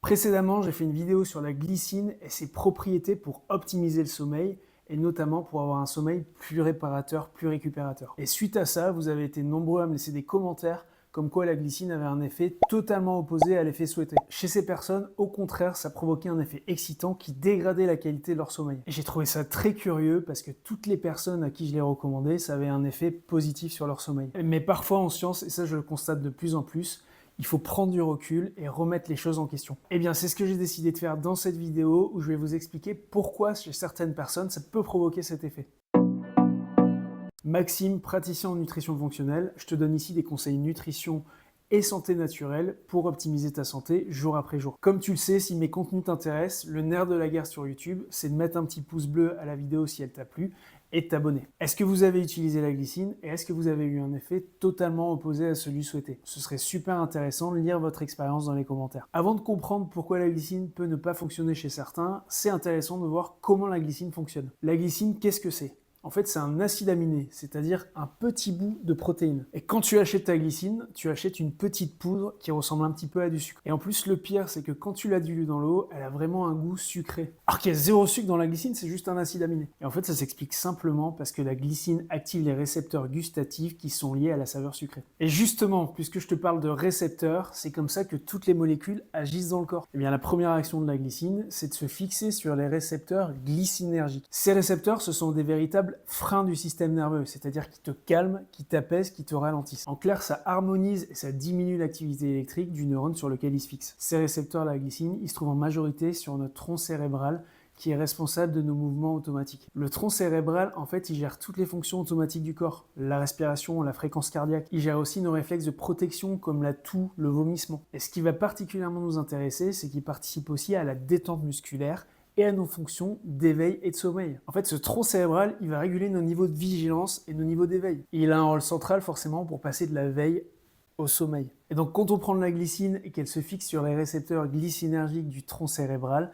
Précédemment, j'ai fait une vidéo sur la glycine et ses propriétés pour optimiser le sommeil et notamment pour avoir un sommeil plus réparateur, plus récupérateur. Et suite à ça, vous avez été nombreux à me laisser des commentaires comme quoi la glycine avait un effet totalement opposé à l'effet souhaité. Chez ces personnes, au contraire, ça provoquait un effet excitant qui dégradait la qualité de leur sommeil. Et j'ai trouvé ça très curieux parce que toutes les personnes à qui je l'ai recommandé, ça avait un effet positif sur leur sommeil. Mais parfois en science, et ça je le constate de plus en plus, il faut prendre du recul et remettre les choses en question. Eh bien, c'est ce que j'ai décidé de faire dans cette vidéo où je vais vous expliquer pourquoi chez certaines personnes, ça peut provoquer cet effet. Maxime, praticien en nutrition fonctionnelle, je te donne ici des conseils nutrition et santé naturelle pour optimiser ta santé jour après jour. Comme tu le sais, si mes contenus t'intéressent, le nerf de la guerre sur YouTube, c'est de mettre un petit pouce bleu à la vidéo si elle t'a plu et de t'abonner. Est-ce que vous avez utilisé la glycine et est-ce que vous avez eu un effet totalement opposé à celui souhaité? Ce serait super intéressant de lire votre expérience dans les commentaires. Avant de comprendre pourquoi la glycine peut ne pas fonctionner chez certains, c'est intéressant de voir comment la glycine fonctionne. La glycine, qu'est-ce que c'est? En fait, c'est un acide aminé, c'est-à-dire un petit bout de protéine. Et quand tu achètes ta glycine, tu achètes une petite poudre qui ressemble un petit peu à du sucre. Et en plus, le pire, c'est que quand tu la dilues dans l'eau, elle a vraiment un goût sucré. Alors qu'il y a zéro sucre dans la glycine, c'est juste un acide aminé. Et en fait, ça s'explique simplement parce que la glycine active les récepteurs gustatifs qui sont liés à la saveur sucrée. Et justement, puisque je te parle de récepteurs, c'est comme ça que toutes les molécules agissent dans le corps. Et bien, la première action de la glycine, c'est de se fixer sur les récepteurs glycinergiques. Ces récepteurs, ce sont des véritables frein du système nerveux, c'est-à-dire qui te calme, qui t'apaise, qui te ralentisse. En clair, ça harmonise et ça diminue l'activité électrique du neurone sur lequel il se fixe. Ces récepteurs, la glycine, ils se trouvent en majorité sur notre tronc cérébral qui est responsable de nos mouvements automatiques. Le tronc cérébral, en fait, il gère toutes les fonctions automatiques du corps, la respiration, la fréquence cardiaque. Il gère aussi nos réflexes de protection comme la toux, le vomissement. Et ce qui va particulièrement nous intéresser, c'est qu'il participe aussi à la détente musculaire et à nos fonctions d'éveil et de sommeil. En fait, ce tronc cérébral, il va réguler nos niveaux de vigilance et nos niveaux d'éveil. Et il a un rôle central forcément pour passer de la veille au sommeil. Et donc quand on prend de la glycine et qu'elle se fixe sur les récepteurs glycinergiques du tronc cérébral,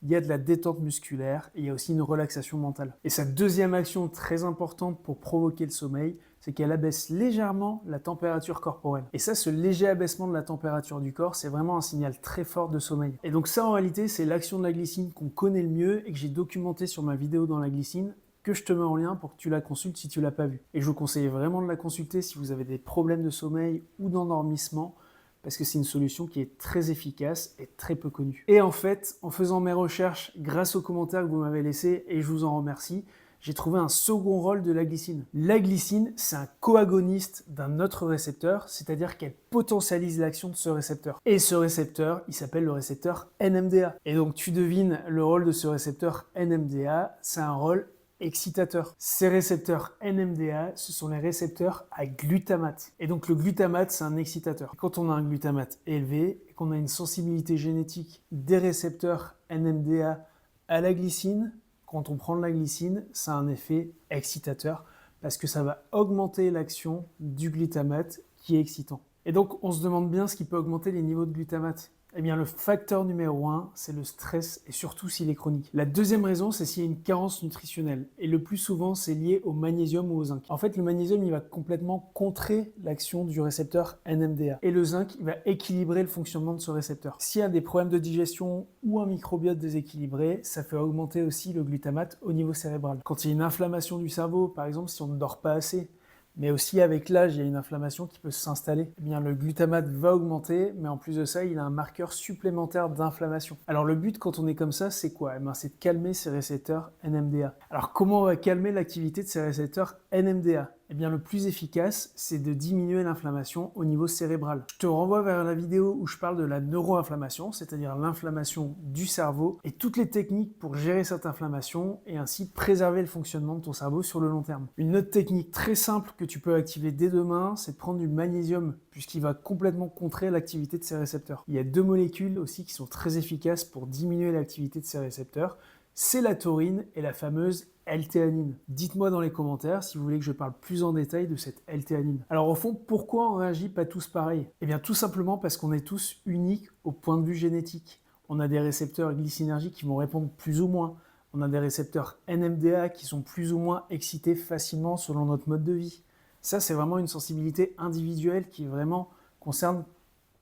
il y a de la détente musculaire et il y a aussi une relaxation mentale. Et sa deuxième action très importante pour provoquer le sommeil, c'est qu'elle abaisse légèrement la température corporelle. Et ça, ce léger abaissement de la température du corps, c'est vraiment un signal très fort de sommeil. Et donc ça, en réalité, c'est l'action de la glycine qu'on connaît le mieux et que j'ai documenté sur ma vidéo dans la glycine, que je te mets en lien pour que tu la consultes si tu ne l'as pas vue. Et je vous conseille vraiment de la consulter si vous avez des problèmes de sommeil ou d'endormissement, parce que c'est une solution qui est très efficace et très peu connue. Et en fait, en faisant mes recherches, grâce aux commentaires que vous m'avez laissés, et je vous en remercie, j'ai trouvé un second rôle de la glycine. La glycine, c'est un coagoniste d'un autre récepteur, c'est-à-dire qu'elle potentialise l'action de ce récepteur. Et ce récepteur, il s'appelle le récepteur NMDA. Et donc tu devines le rôle de ce récepteur NMDA, c'est un rôle excitateur. Ces récepteurs NMDA, ce sont les récepteurs à glutamate. Et donc le glutamate, c'est un excitateur. Quand on a un glutamate élevé et qu'on a une sensibilité génétique des récepteurs NMDA à la glycine, quand on prend de la glycine, ça a un effet excitateur parce que ça va augmenter l'action du glutamate qui est excitant. Et donc on se demande bien ce qui peut augmenter les niveaux de glutamate. Eh bien, le facteur numéro 1, c'est le stress, et surtout s'il est chronique. La deuxième raison, c'est s'il y a une carence nutritionnelle. Et le plus souvent, c'est lié au magnésium ou au zinc. En fait, le magnésium, il va complètement contrer l'action du récepteur NMDA. Et le zinc, il va équilibrer le fonctionnement de ce récepteur. S'il y a des problèmes de digestion ou un microbiote déséquilibré, ça fait augmenter aussi le glutamate au niveau cérébral. Quand il y a une inflammation du cerveau, par exemple, si on ne dort pas assez, mais aussi avec l'âge, il y a une inflammation qui peut s'installer. Eh bien, le glutamate va augmenter, mais en plus de ça, il a un marqueur supplémentaire d'inflammation. Alors le but quand on est comme ça, c'est quoi? Eh bien, c'est de calmer ces récepteurs NMDA. Alors comment on va calmer l'activité de ces récepteurs NMDA? Eh bien, le plus efficace, c'est de diminuer l'inflammation au niveau cérébral. Je te renvoie vers la vidéo où je parle de la neuroinflammation, c'est-à-dire l'inflammation du cerveau, et toutes les techniques pour gérer cette inflammation et ainsi préserver le fonctionnement de ton cerveau sur le long terme. Une autre technique très simple que tu peux activer dès demain, c'est de prendre du magnésium, puisqu'il va complètement contrer l'activité de ces récepteurs. Il y a deux molécules aussi qui sont très efficaces pour diminuer l'activité de ces récepteurs. C'est la taurine et la fameuse L-théanine. Dites-moi dans les commentaires si vous voulez que je parle plus en détail de cette L-théanine. Alors au fond, pourquoi on réagit pas tous pareil? Eh bien tout simplement parce qu'on est tous uniques au point de vue génétique. On a des récepteurs glycinergiques qui vont répondre plus ou moins. On a des récepteurs NMDA qui sont plus ou moins excités facilement selon notre mode de vie. Ça, c'est vraiment une sensibilité individuelle qui vraiment concerne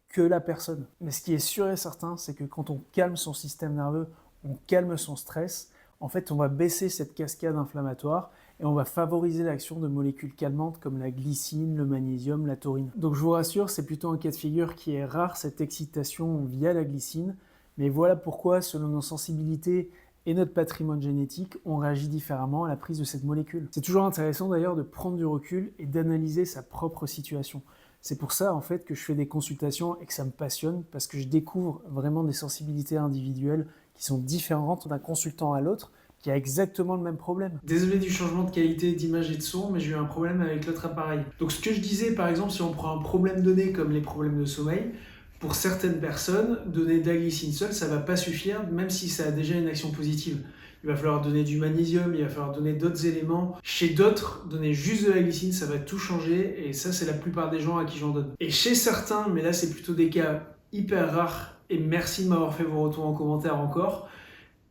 que la personne. Mais ce qui est sûr et certain, c'est que quand on calme son système nerveux, on calme son stress, en fait, on va baisser cette cascade inflammatoire et on va favoriser l'action de molécules calmantes comme la glycine, le magnésium, la taurine. Donc je vous rassure, c'est plutôt un cas de figure qui est rare, cette excitation via la glycine, mais voilà pourquoi, selon nos sensibilités et notre patrimoine génétique, on réagit différemment à la prise de cette molécule. C'est toujours intéressant d'ailleurs de prendre du recul et d'analyser sa propre situation. C'est pour ça en fait que je fais des consultations et que ça me passionne, parce que je découvre vraiment des sensibilités individuelles qui sont différentes d'un consultant à l'autre, qui a exactement le même problème. Désolé du changement de qualité d'image et de son, mais j'ai eu un problème avec l'autre appareil. Donc ce que je disais, par exemple, si on prend un problème donné comme les problèmes de sommeil, pour certaines personnes, donner de la glycine seule, ça ne va pas suffire, même si ça a déjà une action positive. Il va falloir donner du magnésium, il va falloir donner d'autres éléments. Chez d'autres, donner juste de la glycine, ça va tout changer, et ça, c'est la plupart des gens à qui j'en donne. Et chez certains, mais là, c'est plutôt des cas hyper rares, et merci de m'avoir fait vos retours en commentaire encore,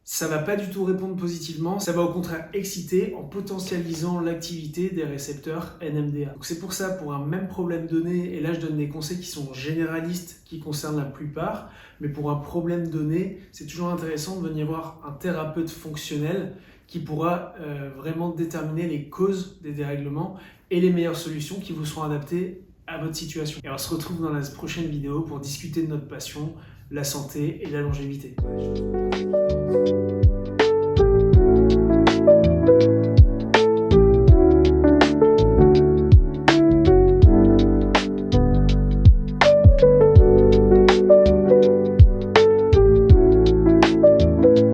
ça va pas du tout répondre positivement, ça va au contraire exciter en potentialisant l'activité des récepteurs NMDA. Donc c'est pour ça, pour un même problème donné, et là je donne des conseils qui sont généralistes, qui concernent la plupart, mais pour un problème donné, c'est toujours intéressant de venir voir un thérapeute fonctionnel qui pourra vraiment déterminer les causes des dérèglements et les meilleures solutions qui vous seront adaptées à votre situation. Et on se retrouve dans la prochaine vidéo pour discuter de notre passion, la santé et la longévité.